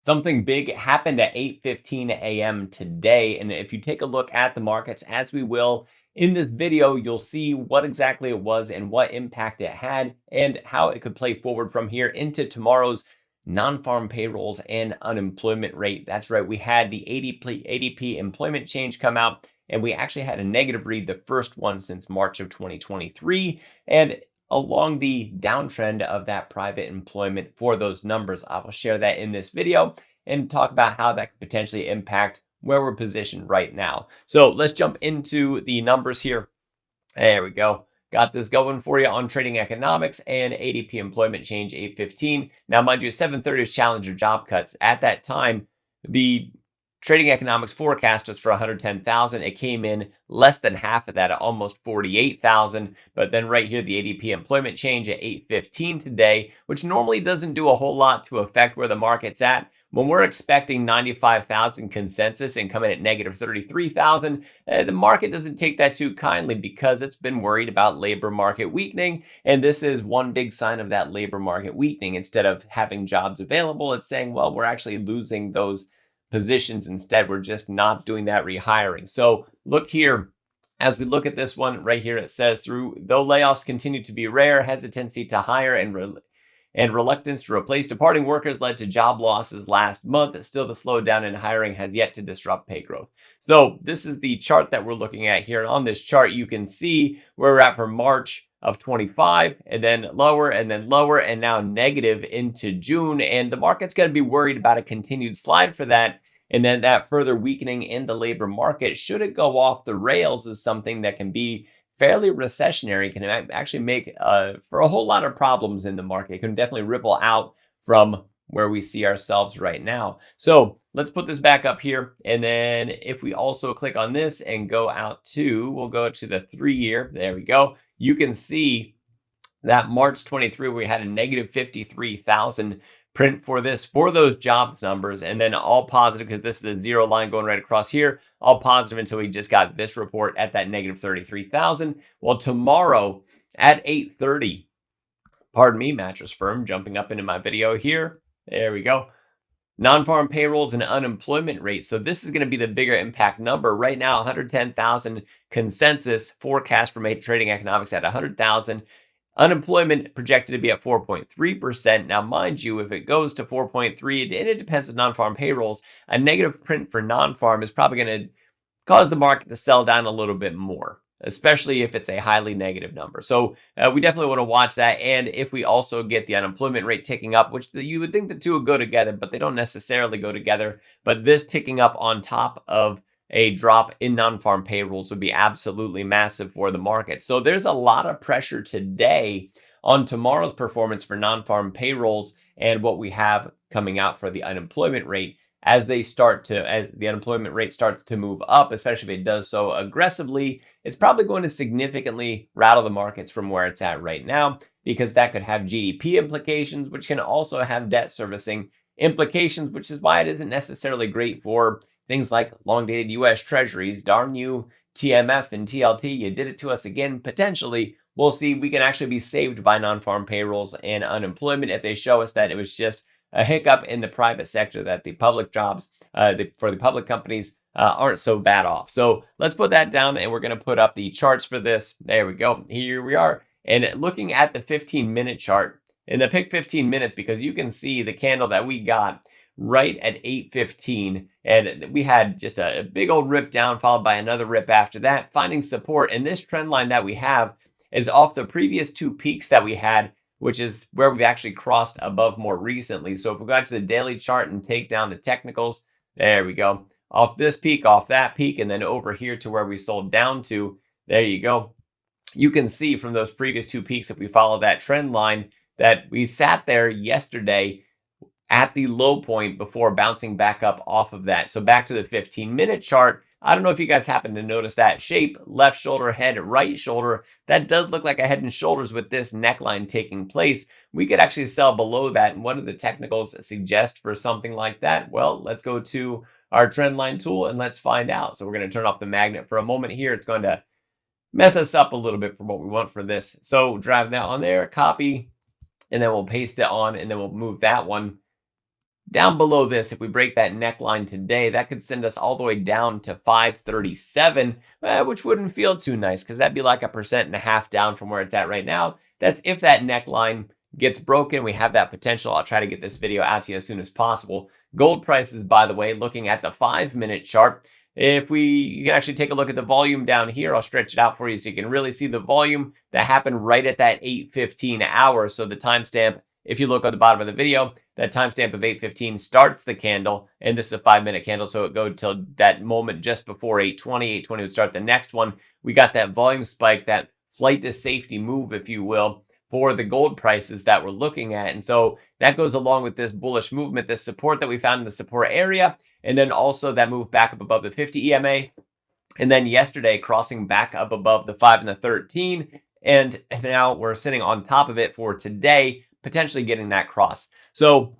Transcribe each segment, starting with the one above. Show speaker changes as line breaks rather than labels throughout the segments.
Something big happened at 8:15 a.m. today, and if you take a look at the markets, as we will in this video, you'll see what exactly it was and what impact it had and how it could play forward from here into tomorrow's non-farm payrolls and unemployment rate. That's right, we had the ADP employment change come out, and we actually had a negative read, the first one since March of 2023, and along the downtrend of that private employment for those numbers. I will share that in this video and talk about how that could potentially impact where we're positioned right now. So let's jump into the numbers here. There we go. Got this going for you on trading economics and ADP employment change 8:15. Now, mind you, 7:30 is Challenger job cuts. At that time, the trading economics forecast was for 110,000. It came in less than half of that at almost 48,000. But then right here, the ADP employment change at 8:15 today, which normally doesn't do a whole lot to affect where the market's at. When we're expecting 95,000 consensus and coming at negative 33,000, the market doesn't take that too kindly because it's been worried about labor market weakening. And this is one big sign of that labor market weakening. Instead of having jobs available, it's saying, well, we're actually losing those positions. Instead, we're just not doing that rehiring. So look here. As we look at this one right here, it says, though layoffs continue to be rare, hesitancy to hire and reluctance to replace departing workers led to job losses last month. Still, the slowdown in hiring has yet to disrupt pay growth. So this is the chart that we're looking at here. On this chart, you can see where we're at for March of 25, and then lower, and now negative into June. And the market's going to be worried about a continued slide for that. And then that further weakening in the labor market, should it go off the rails, is something that can be fairly recessionary, can actually make for a whole lot of problems in the market. It can definitely ripple out from where we see ourselves right now. So let's put this back up here. And then if we also click on this and go out to, we'll go to the 3-year. There we go. You can see that March 23, we had a negative 53,000 print for those jobs numbers, and then all positive because this is the zero line going right across here, all positive until we just got this report at that negative 33,000. Well, tomorrow at 8:30, pardon me, Mattress Firm, jumping up into my video here. There we go. Non-farm payrolls and unemployment rate. So this is going to be the bigger impact number. Right now, 110,000 consensus forecast from trading economics at 100,000. Unemployment projected to be at 4.3%. Now, mind you, if it goes to 4.3, and it depends on non-farm payrolls, a negative print for non-farm is probably going to cause the market to sell down a little bit more, especially if it's a highly negative number. So we definitely want to watch that. And if we also get the unemployment rate ticking up, which you would think the two would go together, but they don't necessarily go together. But this ticking up on top of a drop in non-farm payrolls would be absolutely massive for the market. So there's a lot of pressure today on tomorrow's performance for non-farm payrolls and what we have coming out for the unemployment rate as the unemployment rate starts to move up, especially if it does so aggressively. It's probably going to significantly rattle the markets from where it's at right now, because that could have GDP implications, which can also have debt servicing implications, which is why it isn't necessarily great for things like long-dated U.S. Treasuries. Darn you, TMF and TLT, you did it to us again, potentially. We'll see. We can actually be saved by non-farm payrolls and unemployment if they show us that it was just a hiccup in the private sector, that the public jobs for the public companies aren't so bad off. So let's put that down, and we're going to put up the charts for this. There we go. Here we are. And looking at the 15-minute chart, and I pick 15 minutes because you can see the candle that we got right at 8:15, and we had just a big old rip down followed by another rip after that, finding support. And this trend line that we have is off the previous two peaks that we had, which is where we've actually crossed above more recently. So if we go to the daily chart and take down the technicals, there we go. Off this peak, off that peak, and then over here to where we sold down to, there you go. You can see from those previous two peaks, if we follow that trend line, that we sat there yesterday at the low point before bouncing back up off of that. So back to the 15-minute chart. I don't know if you guys happen to notice that shape, left shoulder, head, right shoulder. That does look like a head and shoulders with this neckline taking place. We could actually sell below that. And what do the technicals suggest for something like that? Well, let's go to our trend line tool and let's find out. So we're going to turn off the magnet for a moment here. It's going to mess us up a little bit for what we want for this. So drive that on there, copy, and then we'll paste it on, and then we'll move that one Down below this, if we break that neckline today, that could send us all the way down to 537, which wouldn't feel too nice because that'd be like 1.5% down from where it's at right now. That's if that neckline gets broken. We have that potential. I'll try to get this video out to you as soon as possible. Gold prices, by the way, looking at the 5-minute chart, you can actually take a look at the volume down here. I'll stretch it out for you so you can really see the volume that happened right at that 8:15 hour. So the timestamp, if you look at the bottom of the video, that timestamp of 8:15 starts the candle, and this is a 5-minute candle, so it goes till that moment just before 8:20. 8:20 would start the next one. We got that volume spike, that flight to safety move, if you will, for the gold prices that we're looking at. And so that goes along with this bullish movement, this support that we found in the support area, and then also that move back up above the 50 EMA. And then yesterday, crossing back up above the 5 and the 13. And now we're sitting on top of it for today, potentially getting that cross. So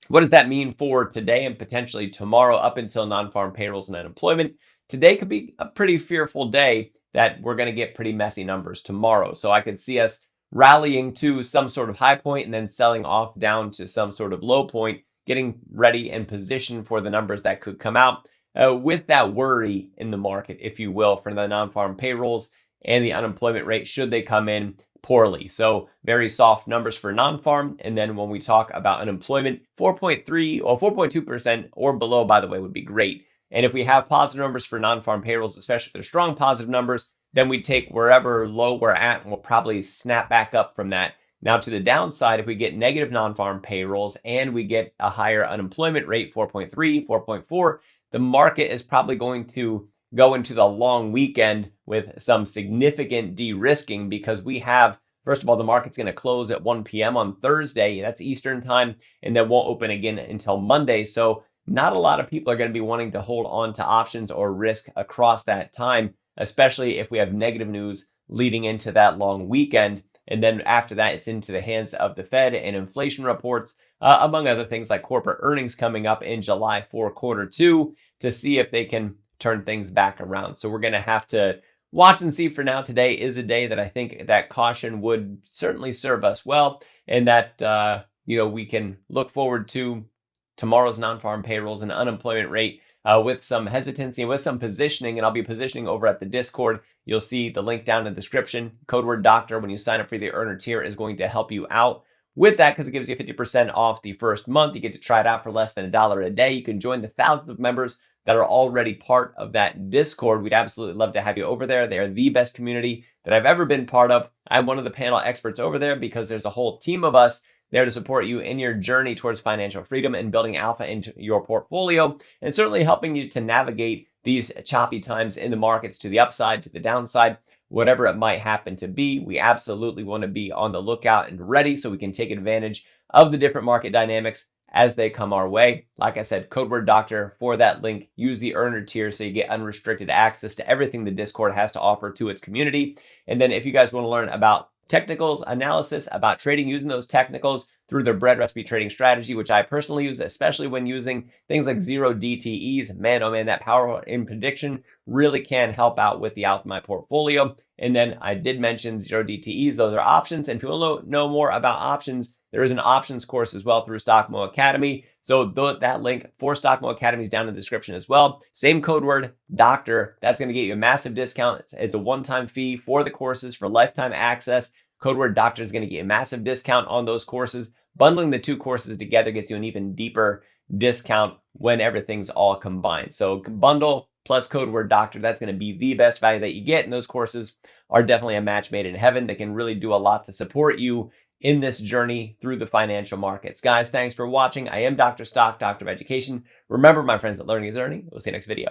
what does that mean for today and potentially tomorrow up until non-farm payrolls and unemployment? Today could be a pretty fearful day that we're going to get pretty messy numbers tomorrow. So I could see us rallying to some sort of high point and then selling off down to some sort of low point, getting ready and positioned for the numbers that could come out with that worry in the market, if you will, for the non-farm payrolls and the unemployment rate should they come in poorly. So very soft numbers for non-farm. And then when we talk about unemployment, 4.3 or 4.2% or below, by the way, would be great. And if we have positive numbers for non-farm payrolls, especially if they're strong positive numbers, then we take wherever low we're at and we'll probably snap back up from that. Now to the downside, if we get negative non-farm payrolls and we get a higher unemployment rate, 4.3, 4.4, the market is probably going to go into the long weekend with some significant de-risking because we have, first of all, the market's going to close at 1 p.m. on Thursday. That's Eastern time, and then won't open again until Monday. So not a lot of people are going to be wanting to hold on to options or risk across that time, especially if we have negative news leading into that long weekend. And then after that, it's into the hands of the Fed and inflation reports, among other things like corporate earnings coming up in July for Q2 to see if they can turn things back around. So we're going to have to watch and see. For now, today is a day that I think that caution would certainly serve us well, and that we can look forward to tomorrow's non-farm payrolls and unemployment rate with some hesitancy and with some positioning. And I'll be positioning over at the Discord. You'll see the link down in the description. Code word doctor when you sign up for the earner tier is going to help you out with that because it gives you 50% off the first month. You get to try it out for less than $1 a day. You can join the thousands of members that are already part of that Discord. We'd absolutely love to have you over there. They are the best community that I've ever been part of. I'm one of the panel experts over there because there's a whole team of us there to support you in your journey towards financial freedom and building alpha into your portfolio, and certainly helping you to navigate these choppy times in the markets to the upside, to the downside, whatever it might happen to be. We absolutely want to be on the lookout and ready so we can take advantage of the different market dynamics as they come our way. Like I said, code word doctor for that link. Use the earner tier so you get unrestricted access to everything the Discord has to offer to its community. And then if you guys want to learn about technicals, analysis, about trading using those technicals through their bread recipe trading strategy, which I personally use, especially when using things like zero DTEs. Man, oh man, that power in prediction really can help out with the alpha of my portfolio. And then I did mention zero DTEs. Those are options. And if you want to know more about options, there is an options course as well through Stockmo Academy. So that link for Stockmo Academy is down in the description as well. Same code word, doctor. That's going to get you a massive discount. It's a one-time fee for the courses for lifetime access. Code word doctor is going to get a massive discount on those courses. Bundling the two courses together gets you an even deeper discount when everything's all combined. So bundle plus code word doctor, that's going to be the best value that you get. And those courses are definitely a match made in heaven. They can really do a lot to support you in this journey through the financial markets. Guys, thanks for watching. I am Dr. Stock, Doctor of Education. Remember, my friends, that learning is earning. We'll see you next video.